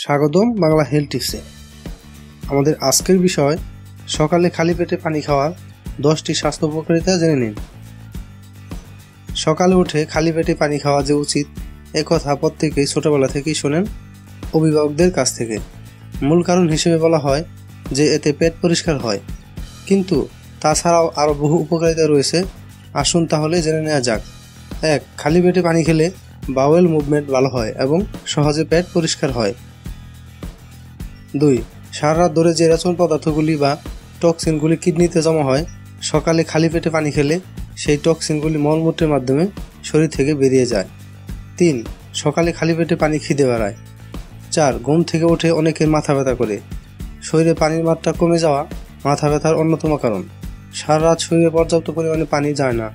স্বাগতম বাংলা হেলথ টিপসে। আমাদের আজকের বিষয় সকালে খালি পেটে পানি খাওয়ার 10টি স্বাস্থ্য উপকারিতা জেনে নিন। সকালে উঠে খালি পেটে পানি খাওয়া যে উচিত এ কথা প্রত্যেকেই ছোটবেলা থেকেই শোনেন অভিভাবকদের কাছ থেকে। মূল কারণ হিসেবে বলা হয় যে এতে পেট পরিষ্কার হয়, কিন্তু তাছাড়াও আরও বহু উপকারিতা রয়েছে। আসুন তাহলে জেনে নেওয়া যাক। 1. খালি পেটে পানি খেলে বাওয়েল মুভমেন্ট ভালো হয় এবং সহজে পেট পরিষ্কার হয়। 2. সারা রাত ধরে যে রেচন পদার্থগুলি বা টক্সিনগুলি কিডনিতে জমা হয়, সকালে খালি পেটে পানি খেলে সেই টক্সিনগুলি মলমূত্রের মাধ্যমে শরীর থেকে বেরিয়ে যায়। 3. সকালে খালি পেটে পানি খিদে বাড়ায়। 4. ঘুম থেকে উঠে অনেকের মাথা ব্যথা করে। শরীরে পানির মাত্রা কমে যাওয়া মাথা ব্যথার অন্যতম কারণ। সারা রাত শরীরে পর্যাপ্ত পরিমাণে পানি যায় না,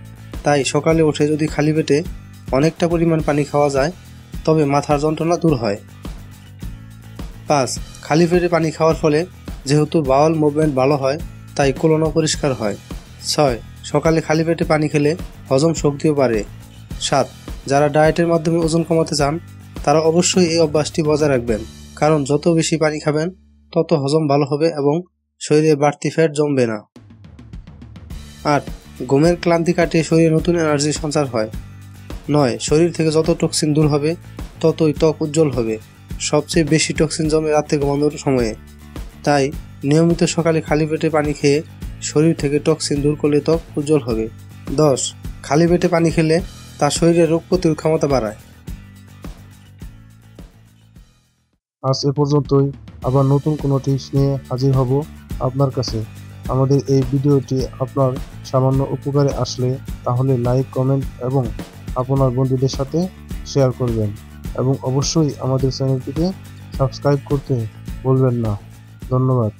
তাই সকালে উঠে যদি খালি পেটে অনেকটা পরিমাণ পানি খাওয়া যায় তবে মাথার যন্ত্রণা দূর হয়। 5. খালি পেটে পানি খাওয়ার ফলে যেহেতু বাউল মুভমেন্ট ভালো হয় তাই কোলনও পরিষ্কার হয়। 6. সকালে খালি পেটে পানি খেলে হজম শক্তিও বাড়ে। 7. যারা ডায়েটের মাধ্যমে ওজন কমাতে চান তারা অবশ্যই এই অভ্যাসটি বজায় রাখবেন, কারণ যত বেশি পানি খাবেন তত হজম ভালো হবে এবং শরীরে বাড়তি ফ্যাট জমবে না। 8. ঘুমের ক্লান্তি কাটিয়ে শরীরে নতুন এনার্জি সঞ্চার হয়। 9. শরীর থেকে যত টক্সিন দূর হবে ততই ত্বক উজ্জ্বল হবে। সবচেয়ে বেশি টক্সিন জমে রাতে ঘুমানোর সময়ে, তাই নিয়মিত সকালে খালি পেটে পানি খেয়ে শরীর থেকে টক্সিন দূর করলে ত্বক উজ্জ্বল হবে। 10. খালি পেটে পানি খেলে তার শরীরে রোগ প্রতিরোধ ক্ষমতা বাড়ায়। আজ এ পর্যন্তই। আবার নতুন কোনো টিপস নিয়ে হাজির হব আপনার কাছে। আমাদের এই ভিডিওটি আপনার সামান্য উপকারে আসলে তাহলে লাইক, কমেন্ট এবং আপনার বন্ধুদের সাথে শেয়ার করবেন, এবং অবশ্যই আমাদের চ্যানেলটিকে সাবস্ক্রাইব করতে ভুলবেন না। ধন্যবাদ।